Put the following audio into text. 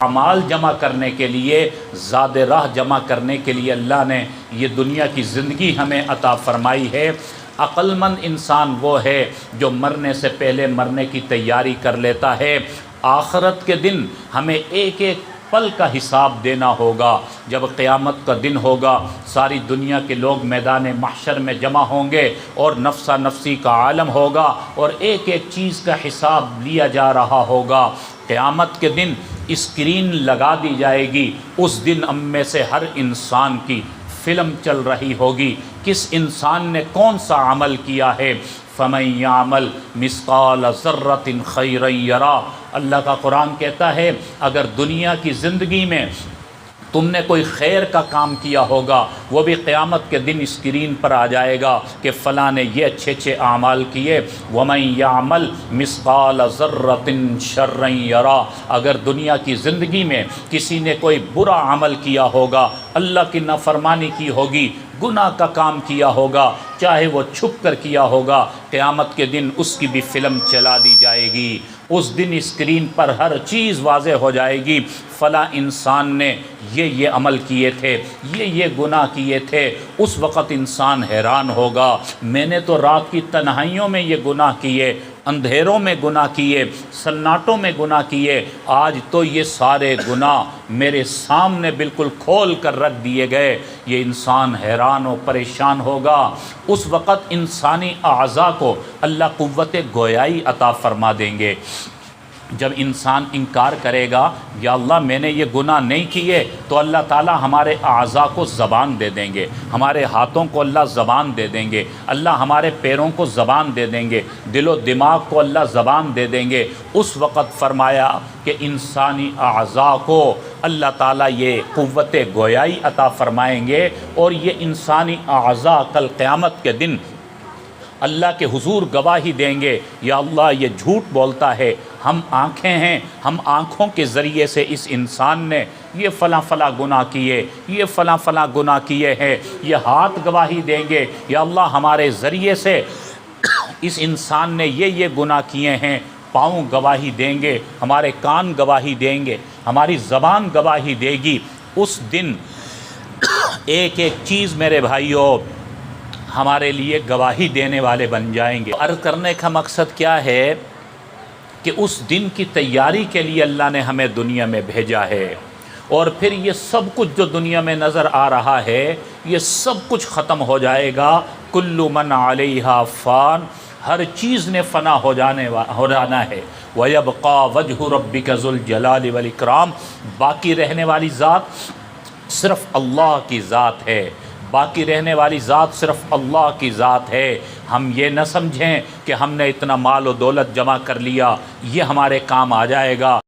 اعمال جمع کرنے کے لیے، زاد راہ جمع کرنے کے لیے اللہ نے یہ دنیا کی زندگی ہمیں عطا فرمائی ہے۔ عقل مند انسان وہ ہے جو مرنے سے پہلے مرنے کی تیاری کر لیتا ہے۔ آخرت کے دن ہمیں ایک ایک پل کا حساب دینا ہوگا۔ جب قیامت کا دن ہوگا، ساری دنیا کے لوگ میدان محشر میں جمع ہوں گے اور نفسا نفسی کا عالم ہوگا اور ایک ایک چیز کا حساب لیا جا رہا ہوگا۔ قیامت کے دن اسکرین لگا دی جائے گی، اس دن ہم میں سے ہر انسان کی فلم چل رہی ہوگی، کس انسان نے کون سا عمل کیا ہے۔ فَمَن يَعْمَلْ مِثْقَالَ ذَرَّةٍ خَيْرًا يَرَهُ، اللہ کا قرآن کہتا ہے اگر دنیا کی زندگی میں تم نے کوئی خیر کا کام کیا ہوگا، وہ بھی قیامت کے دن اسکرین پر آ جائے گا کہ فلاں نے یہ اچھے اچھے اعمال کیے۔ وَمَن يَعْمَلْ مِثْقَالَ ذَرَّةٍ شَرًّا يَرَهُ، اگر دنیا کی زندگی میں کسی نے کوئی برا عمل کیا ہوگا، اللہ کی نافرمانی کی ہوگی، گناہ کا کام کیا ہوگا، چاہے وہ چھپ کر کیا ہوگا، قیامت کے دن اس کی بھی فلم چلا دی جائے گی۔ اس دن اسکرین پر ہر چیز واضح ہو جائے گی، فلاں انسان نے یہ عمل کیے تھے، یہ گناہ کیے تھے۔ اس وقت انسان حیران ہوگا، میں نے تو رات کی تنہائیوں میں یہ گناہ کیے، اندھیروں میں گناہ کیے، سناٹوں میں گناہ کیے، آج تو یہ سارے گناہ میرے سامنے بالکل کھول کر رکھ دیے گئے۔ یہ انسان حیران و پریشان ہوگا۔ اس وقت انسانی اعضاء کو اللہ قوت گویائی عطا فرما دیں گے۔ جب انسان انکار کرے گا یا اللہ میں نے یہ گناہ نہیں کیے، تو اللہ تعالی ہمارے اعضاء کو زبان دے دیں گے، ہمارے ہاتھوں کو اللہ زبان دے دیں گے، اللہ ہمارے پیروں کو زبان دے دیں گے، دل و دماغ کو اللہ زبان دے دیں گے۔ اس وقت فرمایا کہ انسانی اعضاء کو اللہ تعالیٰ یہ قوت گویائی عطا فرمائیں گے، اور یہ انسانی اعضاء کل قیامت کے دن اللہ کے حضور گواہی دیں گے، یا اللہ یہ جھوٹ بولتا ہے، ہم آنکھیں ہیں، ہم آنکھوں کے ذریعے سے اس انسان نے یہ فلاں فلاں گناہ کیے، یہ فلاں فلاں گناہ کیے ہیں۔ یہ ہاتھ گواہی دیں گے، یا اللہ ہمارے ذریعے سے اس انسان نے یہ گناہ کیے ہیں۔ پاؤں گواہی دیں گے، ہمارے کان گواہی دیں گے، ہماری زبان گواہی دے گی۔ اس دن ایک ایک چیز میرے بھائیوں ہمارے لیے گواہی دینے والے بن جائیں گے۔ عرض کرنے کا مقصد کیا ہے کہ اس دن کی تیاری کے لیے اللہ نے ہمیں دنیا میں بھیجا ہے، اور پھر یہ سب کچھ جو دنیا میں نظر آ رہا ہے یہ سب کچھ ختم ہو جائے گا۔ کل من علیہا فان، ہر چیز نے فنا ہو جانا ہے۔ وَيَبْقَى وَجْهُ رَبِّكَ ذُو الْجَلَالِ وَالْإِكْرَامِ، باقی رہنے والی ذات صرف اللہ کی ذات ہے، باقی رہنے والی ذات صرف اللہ کی ذات ہے۔ ہم یہ نہ سمجھیں کہ ہم نے اتنا مال و دولت جمع کر لیا یہ ہمارے کام آ جائے گا۔